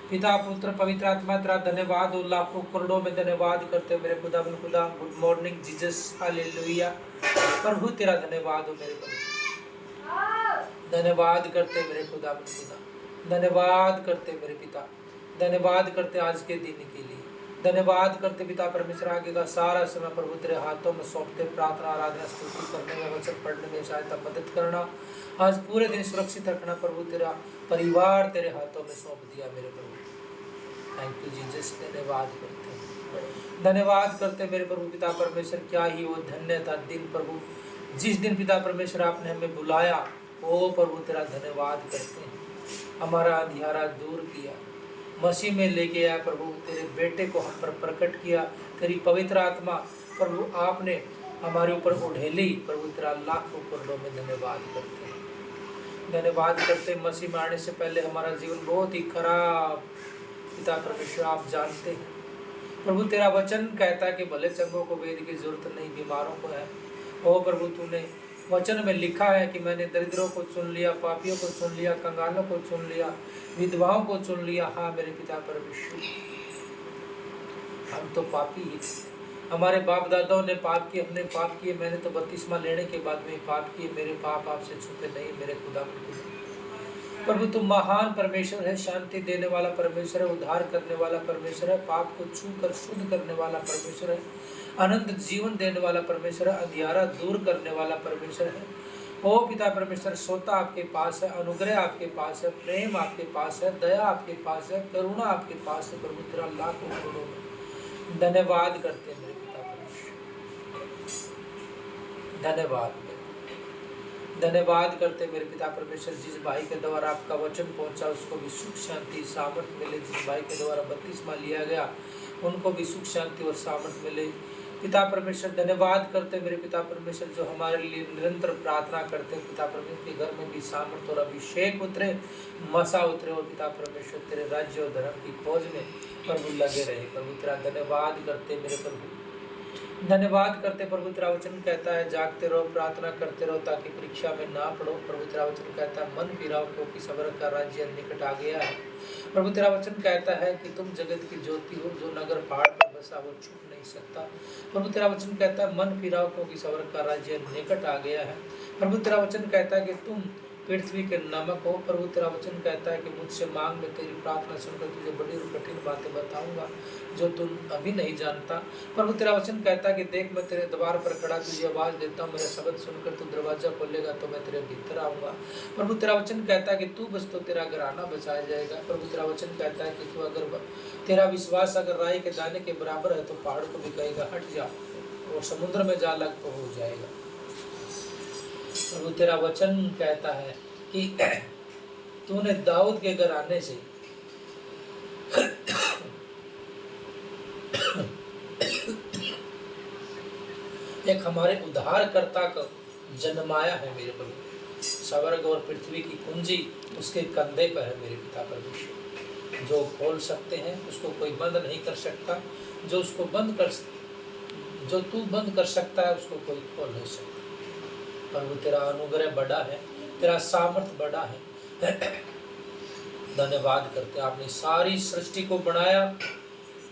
पिता पुत्र पवित्र आत्मा तेरा धन्यवाद और लाखों करोड़ों में धन्यवाद करते मेरे खुदा बन खुदा। Good morning Jesus, hallelujah. प्रभु तेरा धन्यवाद हो मेरे प्रभु, धन्यवाद करते मेरे खुदा बन खुदा, धन्यवाद करते मेरे पिता, धन्यवाद करते आज के दिन के लिए, धन्यवाद करते पिता परमेश्वर। आगे का सारा समय प्रभु तेरे हाथों में सौंपते, प्रार्थना आराधना स्तुति करने में, वचन पढ़ने में सहायता मदद करना, आज पूरे दिन सुरक्षित रखना प्रभु। तेरा परिवार तेरे हाथों में सौंप दिया मेरे प्रभु। थैंक यू जीसस, धन्यवाद करते, धन्यवाद करते मेरे प्रभु पिता परमेश्वर। क्या ही वो धन्य था दिन प्रभु, जिस दिन पिता परमेश्वर आपने हमें बुलाया। ओ प्रभु तेरा धन्यवाद करते हैं, हमारा अंधियारा दूर किया, मसीह में लेके आया प्रभु। तेरे बेटे को हम पर प्रकट किया, तेरी पवित्र आत्मा प्रभु आपने हमारे ऊपर उड़ेली प्रभु। तेरा लाखों करोड़ों में धन्यवाद करते हैं, धन्यवाद करते। मसीह में आने से पहले हमारा जीवन बहुत ही खराब पिता परमेश्वर आप जानते हैं प्रभु। तेरा वचन कहता है कि भले चंगों को वेद की जरूरत नहीं, बीमारों को है। ओ प्रभु तूने वचन में लिखा है कि मैंने दरिद्रों को चुन लिया, पापियों को चुन लिया, कंगालों को चुन लिया, विधवाओं को चुन लिया। हाँ मेरे पिता परमेश्वर, हम तो पापी ही थे, हमारे बाप दादाओं ने पाप किए, हमने पाप किए। मैंने तो बपतिस्मा लेने के बाद में पाप किए, मेरे पाप आपसे छुपे नहीं मेरे खुदा प्रभु। तुम महान परमेश्वर है, शांति देने वाला परमेश्वर है, उद्धार करने वाला परमेश्वर है, पाप को छू कर शुद्ध करने वाला परमेश्वर है, अनंत जीवन देने वाला परमेश्वर है, अंधियारा दूर करने वाला परमेश्वर है। ओ पिता परमेश्वर, सोता आपके पास है, अनुग्रह आपके पास है, प्रेम आपके पास है, दया आपके पास है, करुणा आपके पास है प्रभु। तेरा लाखों करोड़ों में धन्यवाद करते हैं मेरे पिता परमेश्वर, धन्यवाद, धन्यवाद करते मेरे पिता परमेश्वर। जिस भाई के द्वारा आपका वचन पहुंचा उसको भी सुख शांति सामर्थ्य मिले, जिस भाई के द्वारा बपतिस्मा लिया गया उनको भी सुख शांति और सामर्थ्य मिले पिता परमेश्वर। धन्यवाद करते मेरे पिता परमेश्वर, जो हमारे लिए निरंतर प्रार्थना करते हैं पिता परमेश्वर, के घर में भी सामर्थ्य और अभिषेक उतरे, मसा उतरे और पिता परमेश्वर तेरे राज्य और धर्म की खोज में प्रभु लगे रहे प्रभु। तेरा धन्यवाद करते मेरे प्रभु, धन्यवाद करते प्रभु। तेरा वचन कहता है जागते रहो, प्रार्थना करते रहो ताकि परीक्षा में ना पड़ो प्रभु। तेरा वचन कहता है मन फिराओ क्योंकि सबर का राज्य निकट आ गया है प्रभु। तेरा वचन कहता है कि तुम जगत की ज्योति हो, जो नगर पहाड़ पर बसा वो छुप नहीं सकता प्रभु। तेरा वचन कहता है मन फिराओ क्योंकि सबर का राज्य निकट आ गया है प्रभु। तेरा वचन कहता है कि तुम पृथ्वी के नमक हो प्रभु। तेरा वचन कहता है कि मुझसे मांग, में तेरी प्रार्थना सुनकर तुझे बड़ी और कठिन बातें बताऊंगा जो तुम अभी नहीं जानता प्रभु। तेरा वचन कहता है कि देख मैं तेरे द्वार पर खड़ा तुझे आवाज देता हूँ, मेरा शब्द सुनकर तू दरवाजा खोलेगा तो मैं तेरे भीतर आऊंगा प्रभु। तेरा वचन कहता है कि तू बस तो तेरा घराना बचाया जाएगा प्रभु। तेरा वचन कहता है कि तू अगर तेरा विश्वास अगर राई के दाने के बराबर है तो पहाड़ को भी कहेगा हट जा, और समुद्र में जा लग तो हो जाएगा प्रभु। तेरा वचन कहता है कि तूने दाऊद के घराने से एक हमारे उद्धारकर्ता का जन्माया है मेरे प्रभु। स्वर्ग और पृथ्वी की कुंजी उसके कंधे पर है मेरे पिता परमेश्वर। जो खोल सकते हैं उसको कोई बंद नहीं कर सकता, जो उसको जो तू बंद कर सकता है उसको कोई खोल नहीं सकता प्रभु। तेरा अनुग्रह बड़ा है, तेरा सामर्थ बड़ा है। धन्यवाद करते, आपने सारी सृष्टि को बनाया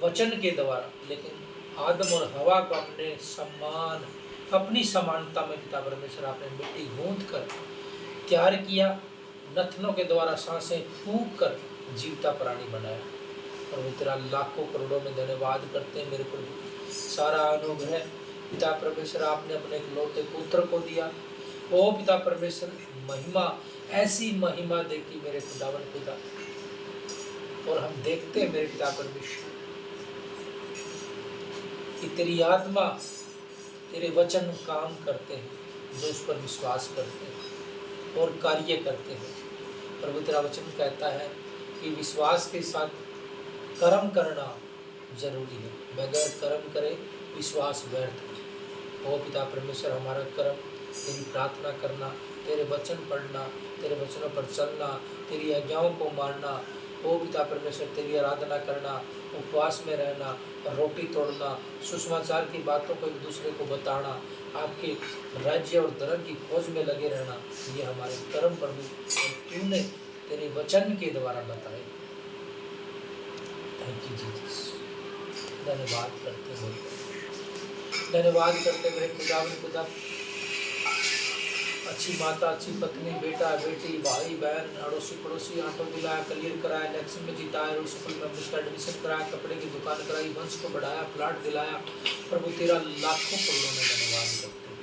वचन के द्वारा, लेकिन आदम और हवा को अपने समान, अपनी समानता में पिता परमेश्वर आपने मिट्टी गूंथ कर तैयार किया, नथनों के द्वारा सांसें फूंक कर जीवता प्राणी बनाया प्रभु। तेरा लाखों करोड़ों में धन्यवाद करते हैं मेरे प्रभु। सारा अनुग्रह पिता परमेश्वर आपने अपने इकलौते पुत्र को दिया। ओ पिता परमेश्वर, महिमा, ऐसी महिमा देखी मेरे खुदावन पिता, और हम देखते हैं मेरे पिता परमेश्वर कि तेरी आत्मा, तेरे वचन काम करते हैं जो उस पर विश्वास करते हैं और कार्य करते हैं प्रभु। तेरा वचन कहता है कि विश्वास के साथ कर्म करना जरूरी है, बगैर कर्म करे विश्वास व्यर्थ है। ओ पिता परमेश्वर, हमारा कर्म तेरी प्रार्थना करना, तेरे वचन पढ़ना, तेरे वचनों पर चलना, तेरी आज्ञाओं को मानना। ओ पिता परमेश्वर, तेरी आराधना करना, उपवास में रहना, रोटी तोड़ना, सुसमाचार की बातों को एक दूसरे को बताना, आपके राज्य और धर्म की खोज में लगे रहना, ये हमारे कर्म प्रभु तूने तेरे वचन के द्वारा बताए। Thank you Jesus. धन्यवाद करते मेरे, धन्यवाद करते मेरे खुदा। अच्छी माता, अच्छी पत्नी, बेटा बेटी, भाई बहन, अड़ोसी पड़ोसी, ऑटो दिलाया, क्लियर कराया, इलेक्शन में जिताया, रोज स्कूल में उसका एडमिशन कराया, कपड़े की दुकान कराई, वंश को बढ़ाया, प्लाट दिलाया। प्रभु तेरा लाखों करोड़ों में धन्यवाद करते हैं।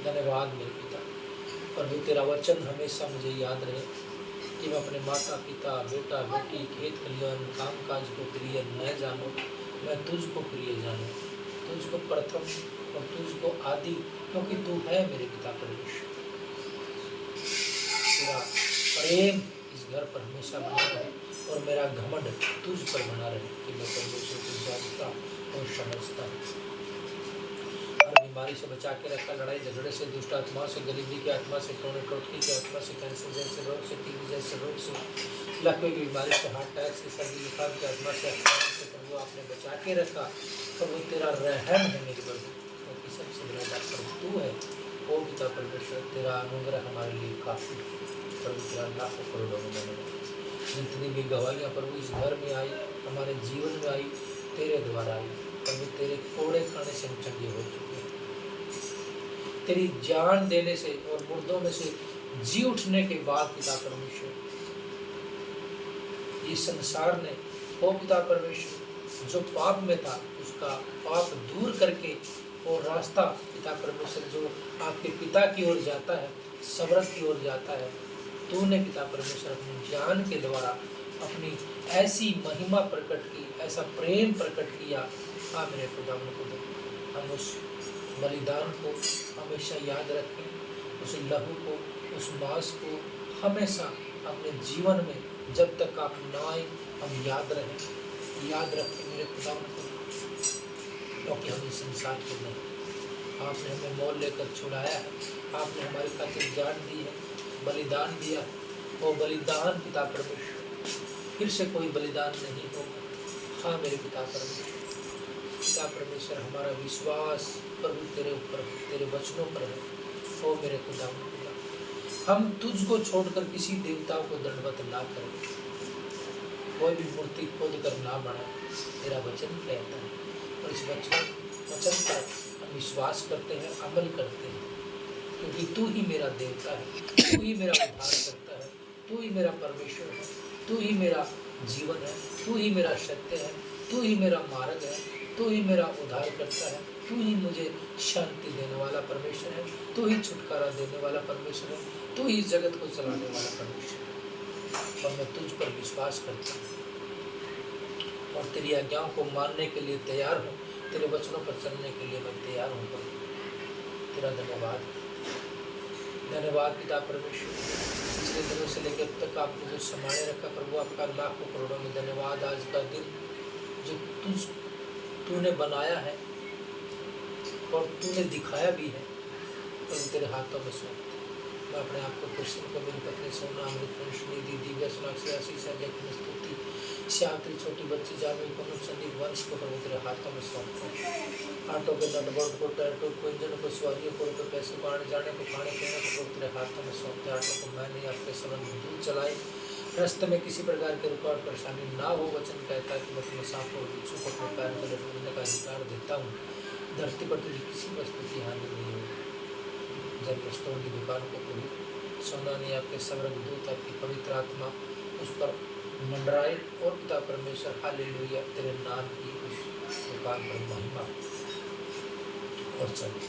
धन्यवाद मेरे पिता। प्रभु तेरा वचन हमेशा मुझे याद रहे कि मैं अपने माता पिता, बेटा बेटी, खेत खलिहान, काम काज को प्रिय न जानूं, मैं तुझको प्रिय जानूं, तुझको प्रथम और तुझको आदि, क्योंकि तू है मेरे पिता परमेश्वर। तेरा प्रेम इस घर पर हमेशा बना रहे और मेरा घमंड तुझ पर बना रहे कि मैं परमेश्वर को जानता और समझता हूँ। हर बीमारी से बचा के रखा, लड़ाई झगड़े से, दुष्ट आत्मा से, गरीबी की आत्मा से, टोने टोटकी की आत्मा से, कैंसर जैसे रोग से, टीबी जैसे रोग से, लकवे की बीमारी से, हार्ट अटैक से, सर्दी जुकाम की आत्मा से, प्रभु आपने बचा के रखा। प्रभु तेरा रहम है मेरी प्रभु, क्योंकि सबसे बड़ा डॉक्टर तू है। ओ पिता परमेश्वर, तेरा अनुग्रह हमारे लिए काफ़ी। प्रभु तेरा लाखों करोड़ों में धन्यवाद। जितनी भी गवाहियाँ प्रभु इस घर में आई, हमारे जीवन में आई, तेरे द्वारा आई। प्रभु तेरे कोड़े खाने से हम चंगे हो चुके हैं। तेरी जान देने से और मुर्दों में से जी उठने के बाद पिता परमेश्वर, इस संसार ने ओ पिता परमेश्वर जो पाप में था उसका पाप दूर करके और रास्ता पिता परमेश्वर जो आपके पिता की ओर जाता है, स्वर्ग की ओर जाता है, तूने पिता परमेश्वर अपने ज्ञान के द्वारा अपनी ऐसी महिमा प्रकट की, ऐसा प्रेम प्रकट किया। हाँ मेरे खुदा, हम उस बलिदान को हमेशा याद रखें, उस लहू को, उस मांस को हमेशा अपने जीवन में जब तक आप ना आए हम याद रखें मेरे खुदा को, क्योंकि हम इस संसार के नहीं, आपने हमें मोल लेकर छुड़ाया है, आपने हमारी खातिर जान दी है, बलिदान दिया। वो बलिदान पिता परमेश्वर फिर से कोई बलिदान नहीं होगा। हाँ मेरे पिता परमेश्वर, हमारा विश्वास प्रभु तेरे ऊपर, तेरे वचनों पर है। ओ मेरे खुदा, हम तुझको छोड़कर किसी देवता को दंडवत ना करें, कोई भी मूर्ति खोद कर ना बनाए। तेरा वचन कहता है और इस वचन पर हम विश्वास करते हैं, अमल करते हैं, क्योंकि तू ही मेरा देवता है, तू ही मेरा उद्धार करता है, तू ही मेरा परमेश्वर है, तू ही मेरा जीवन है, तू ही मेरा सत्य है, तू ही मेरा मार्ग है, तू ही मेरा उद्धार करता है, तू ही मुझे शांति देने वाला परमेश्वर है, तू ही छुटकारा देने वाला परमेश्वर है, तू ही जगत को चलाने वाला परमेश्वर है। और मैं तुझ पर विश्वास करता हूँ और तेरी आज्ञाओं को मानने के लिए तैयार हूँ, तेरे वचनों पर चलने के लिए मैं तैयार हूँ। तेरा धन्यवाद पिता परमेश्वर, पिछले दिनों से लेकर अब तक आपने जो संभाले रखा प्रभु, आपका लाखों करोड़ों में धन्यवाद। आज का दिन जो तूने बनाया है और तूने दिखाया भी है, प्रभु तेरे हाथों में सौंपते मैं अपने आप को, कृष्ण को, मेरी पत्नी सोना, अमृत निधि, दिव्या, सोनाक्षी, आशीष, अजय की स्तुति, श्यात्री, छोटी बच्ची जामी, कुनुप, संदीप, वंश को प्रभु तेरे हाथों में सौंपते हैं। ऑटो के नटबोल्ट को, टायरों को, इंजन को, सवारियों को, पैसे को, आने जाने को, खाने पीने को प्रभु तेरे हाथों में सौंपते हैं। ऑटो को मैंने आपके संबंध में दूर चलाए, रास्ते में किसी प्रकार की रुकावट परेशानी ना हो। वचन कहता है कि मैं तुम्हें सांपों और बिच्छू को अपने पैर में डूबने का अधिकार देता हूँ। धरती पर तुझे किसी वस्तु की हानि नहीं होगी। जनरल स्टोर की दुकान को प्रभु सोना ने आपके स्वर्ग दूत, आपकी पवित्र आत्मा उस पर मंडराए और पिता परमेश्वर हालेलुया तेरे नाम की उस दुकान पर महिमा और चले।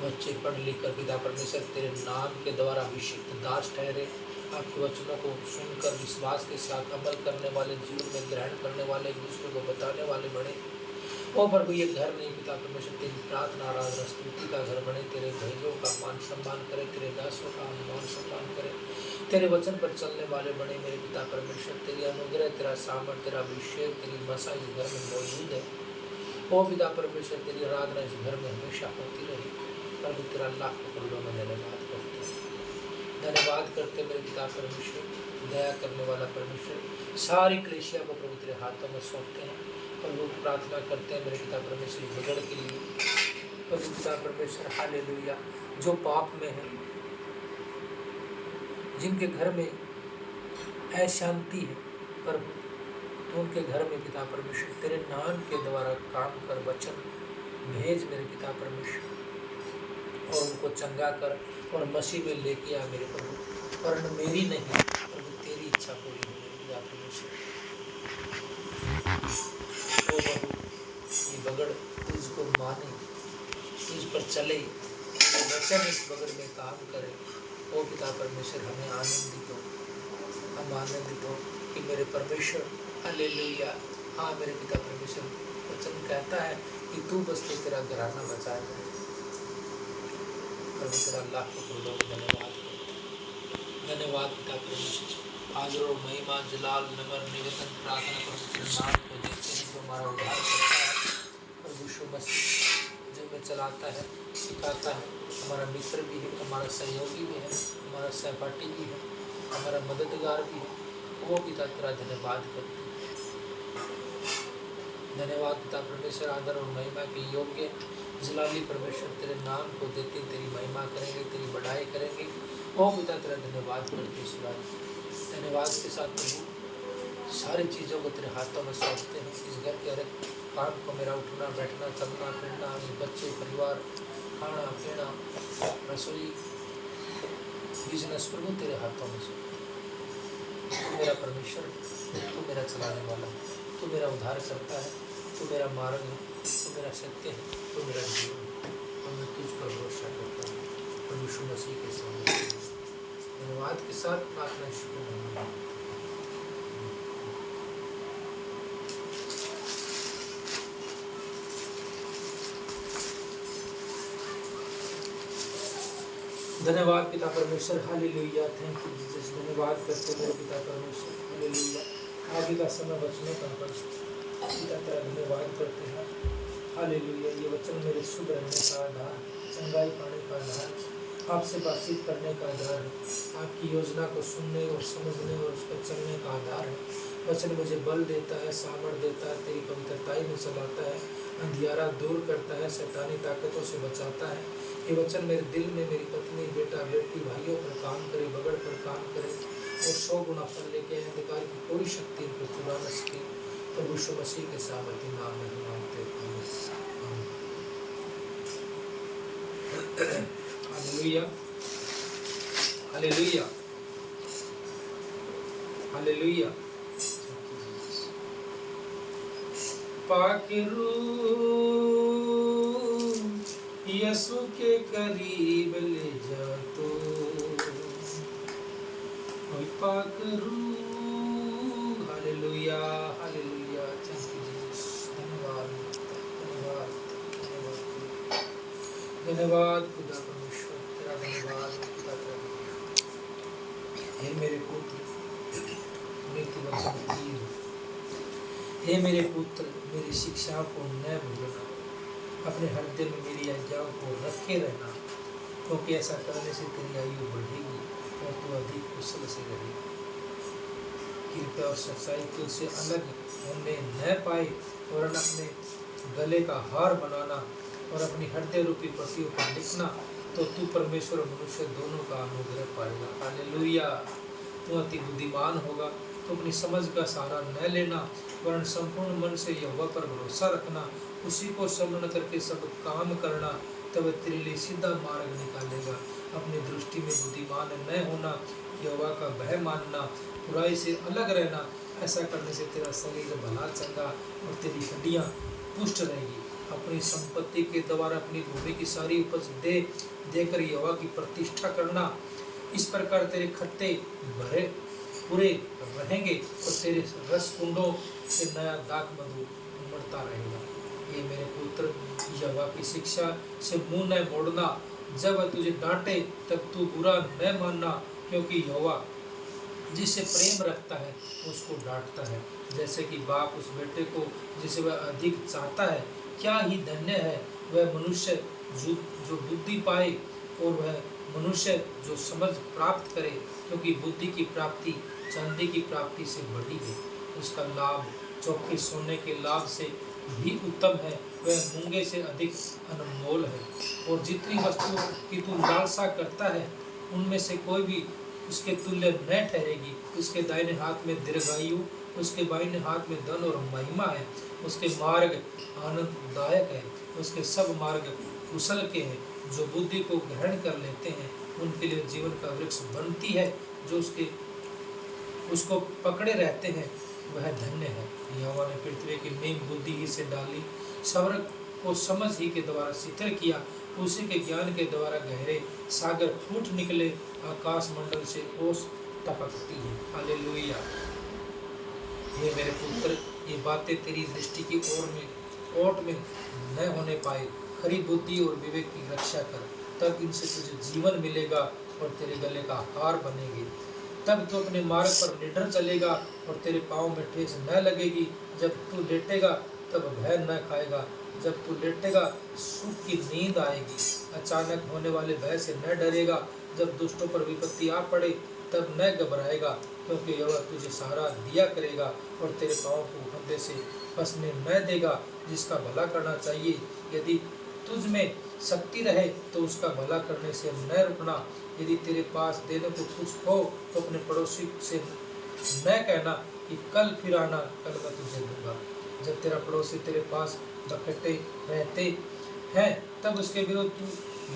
बच्चे पढ़ लिख कर पिता परमेश्वर तेरे नाम के द्वारा अभिषिक्त दास ठहरे, आपके वचनों को सुनकर विश्वास के साथ अमल करने वाले, जीवन में ग्रहण करने वाले, एक दूसरे को बताने वाले बने। ओ प्रभु ये घर नहीं पिता परमेश्वर तेरी प्रार्थना, आराधना, स्तुति का घर बने, तेरे भेजों का मान सम्मान करे, तेरे दासों का मान सम्मान करे, तेरे वचन पर चलने वाले बने मेरे पिता परमेश्वर। तेरी अनुग्रह, तेरा सामर्थ, तेरा अभिषेक, तेरी मसा इस घर में मौजूद है। ओ पिता परमेश्वर तेरी आराधना इस घर में हमेशा होती रहे। प्रभु तेरा लाखों करोड़ों में धन्यवाद करते मेरे पिता परमेश्वर, दया करने वाला परमेश्वर। सारी कलीसिया को प्रभु तेरे हाथों में सौंपते हैं और लोग प्रार्थना करते हैं मेरे पिता परमेश्वर बिगड़ के लिए। प्रभु पिता परमेश्वर हालेलुया, जो पाप में है, जिनके घर में अशांति है, प्रभु उनके घर में पिता परमेश्वर तेरे नाम के द्वारा काम कर, वचन भेज मेरे पिता परमेश्वर, और उनको चंगा कर और मसीह में लेके आ मेरे प्रभु, वरन मेरी नहीं प्रभु तेरी इच्छा पूरी हो मेरे पिता परमेश्वर। ओ प्रभु ये बगड़ तुझको माने, तुझ पर चले, वचन इस बगड़ में काम करे। ओ पिता परमेश्वर हमें आनंदित हो, हम आनंदित हो कि मेरे परमेश्वर हालेलुया। हाँ मेरे पिता परमेश्वर, वचन कहता है कि तू बस तो तेरा घराना बचाएगा। प्रभु तेरा लाखों करोड़ों धन्यवाद, धन्यवाद पिता परमेश्वर। आदर और महिमा, जलाल, नगर, निवेदन, प्रार्थना प्रभु तेरे नाम को देते हैं जो हमारा उद्धार करता है। प्रभु यीशु मसीह जो हमें चलाता है, सिखाता है, हमारा मित्र भी है, हमारा सहयोगी भी है, हमारा सहपाठी भी है, हमारा मददगार भी है। वो पिता तेरा धन्यवाद करते हैं। धन्यवाद पिता परमेश्वर। आदर और महिमा के योग्य जलाली परमेश्वर तेरे नाम को देते, तेरी महिमा करेंगे, तेरी बढ़ाई करेंगे। ओ पिता तेरा धन्यवाद करते सुराज। धन्यवाद के साथ प्रभु सारी चीज़ों को तेरे हाथों में सौंपते हैं। इस घर के हर एक काम को, मेरा उठना बैठना, चलना फिरना, बच्चे, परिवार, खाना पीना, रसोई, बिजनेस प्रभु तेरे हाथों में सौंपते। तू मेरा परमेश्वर, तू मेरा चलाने वाला है, तू मेरा उद्धार करता है, तू मेरा मार्ग है, तू मेरा सत्य है, तू मेरा जीवन है, और मैं तुझ पर भरोसा करता हूँ। प्रभु यीशु मसीह के सामने धन्यवाद के साथ प्रार्थना शुरू होगी। धन्यवाद पिता परमेश्वर, हालेलुया। Thank you Jesus. धन्यवाद करते मेरे पिता परमेश्वर, हालेलुया। आगे का समय वचनों का पिता तेरा धन्यवाद करते हैं, हालेलुया। ये वचन मेरे शुभ रहने का आधार, चंगाई पाने का आधार, आपसे बातचीत करने का आधार है, आपकी योजना को सुनने और समझने और उस पर चलने का आधार है। वचन मुझे बल देता है, सामर्थ देता है, तेरी पवित्रताई में चलाता है, अंधियारा दूर करता है, शैतानी ताकतों से बचाता है। ये वचन मेरे दिल में मेरी पत्नी, बेटा, बेटी, भाइयों पर काम करे, बगड़ पर काम करे, और 100 गुना फल लेके अंधकार की कोई शक्ति इनको चुरा न सके। प्रभु यीशु मसीह के सामर्थी नाम में हम मांगते हैं, हालेलुया, हालेलुया, हालेलुया। पाक रूह यीशु के करीब ले जा तो, पाक रूह, hallelujah, hallelujah. Thank you Jesus. धन्यवाद, धन्यवाद, धन्यवाद, धन्यवाद खुदा परमेश्वर, तेरा धन्यवाद खुदा तेरा। हे मेरे पुत्र, मृत्यु वचन तीर, हे मेरे पुत्र, मेरी शिक्षा को न भूलना, अपने हृदय में मेरी आज्ञाओं को रखे रहना, क्योंकि ऐसा करने से तेरी आयु बढ़ेगी और तू अधिक कुशल से रहेगा। कृपया और सच्चाई तुझसे अलग होने न पाए, और अपने गले का हार बनाना और अपनी हृदय रूपी पट्टियों पर लिखना, तो तू परमेश्वर और मनुष्य दोनों का अनुग्रह पाएगा। हालेलुया। तू अति बुद्धिमान होगा, तो अपनी समझ का सहारा न लेना, वरन संपूर्ण मन से यहोवा पर भरोसा रखना, उसी को स्मरण करके सब काम करना, तब तेरे लिए सीधा मार्ग निकालेगा। अपनी दृष्टि में बुद्धिमान न होना, यहोवा का भय मानना, बुराई से अलग रहना, ऐसा करने से तेरा शरीर भला चंगा और तेरी हड्डियाँ पुष्ट रहेगी। अपनी संपत्ति के द्वारा अपनी भूमि की सारी उपज देकर यहोवा की प्रतिष्ठा करना, इस प्रकार तेरे खत्ते भरे पूरे रहेंगे और तेरे रस कुंडों से नया दाख मधु उमड़ता रहेगा। ये मेरे पुत्र, यहोवा की शिक्षा से मुंह न मोड़ना, जब वह तुझे डांटे तब तू बुरा न मानना, क्योंकि यहोवा जिससे प्रेम रखता है उसको डांटता है, जैसे कि बाप उस बेटे को जिसे वह अधिक चाहता है। क्या ही धन्य है वह मनुष्य जो बुद्धि पाए, और वह मनुष्य जो समझ प्राप्त करे, क्योंकि बुद्धि की प्राप्ति चांदी की प्राप्ति से बड़ी है, उसका लाभ चौके सोने के लाभ से भी उत्तम है, वह मूंगे से अधिक अनमोल है। और जितनी वस्तुओं की तू लालसा करता है, उनमें से कोई भी उसके तुल्य न ठहरेगी। उसके दाहिने हाथ में दीर्घायु, उसके बाईं हाथ में धन और महिमा है। उसके मार्ग आनंददायक है, उसके सब मार्ग कुशल के हैं। जो बुद्धि को ग्रहण कर लेते हैं उनके लिए जीवन का वृक्ष बनती है। जो उसको पकड़े रहते हैं वह धन्य है। यहोवा ने पृथ्वी की नींव बुद्धि ही से डाली, स्वर्ग को समझ ही के द्वारा शिथिल किया। उसी के ज्ञान के द्वारा गहरे सागर फूट निकले, आकाश मंडल से ओस टपकती है। हालेलुया। हे मेरे पुत्र, ये बातें तेरी दृष्टि की ओट में न होने पाए। खरी बुद्धि और विवेक की रक्षा कर, तब इनसे तुझे जीवन मिलेगा और तेरे गले का हार बनेगी। तब तू अपने मार्ग पर निडर चलेगा और तेरे पाँव में ठेस न लगेगी। जब तू लेटेगा तब भय न खाएगा, जब तू लेटेगा सुख की नींद आएगी। अचानक होने वाले भय से न डरेगा, जब दुष्टों पर विपत्ति आ पड़े तब न घबराएगा, क्योंकि यहोवा तुझे सहारा दिया करेगा और तेरे पाँव को फंदे से फंसने न देगा। जिसका भला करना चाहिए, यदि तुझ में शक्ति रहे तो उसका भला करने से न रुकना। यदि तेरे पास देने को कुछ हो तो अपने पड़ोसी से न कहना कि कल फिर आना, कल मैं तुझे दूंगा। जब तेरा पड़ोसी तेरे पास बखटे रहते हैं तब उसके विरुद्ध तू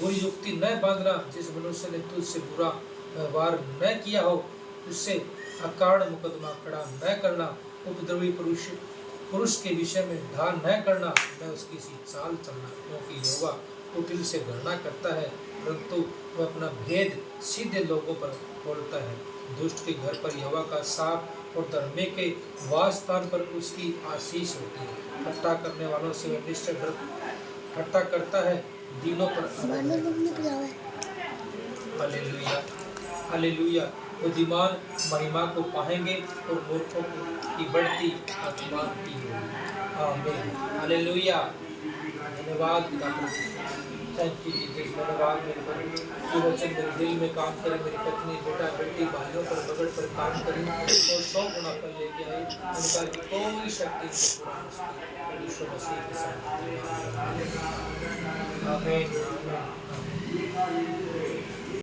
बुरी युक्ति न बांधना। जिस मनुष्य ने तुझसे बुरा व्यवहार न किया हो उससे अकारण मुकदमा खड़ा न करना। उपद्रवी पुरुष के विषय में ढा न करना, न उसकी सी चाल चलना, क्योंकि यहोवा कुटिल से घृणा करता है, परंतु वह अपना भेद सीधे लोगों पर खोलता है। दुष्ट के घर पर यहोवा का साप और धर्मी के वास स्थान पर उसकी आशीष होती है। ठट्ठा करने वालों से वह निश्चय ठट्ठा करता है, दिनों पर। Hallelujah, hallelujah. बुद्धिमान महिमा को पाएंगे और मूर्खों की बढ़ती अपमान की होगी। आमीन, हालेलुया। धन्यवाद पिता, थैंक यू जीसस। धन्यवाद मेरे पर वचन मेरे दिल में काम करे, मेरी पत्नी बेटा बेटी भाइयों पर बगड़ पर काम करें और 100 गुना फल लेके आए। उनका की कोई शक्ति नहीं पूरा हो सके। यीशु मसीह के साथ आमीन, आमीन।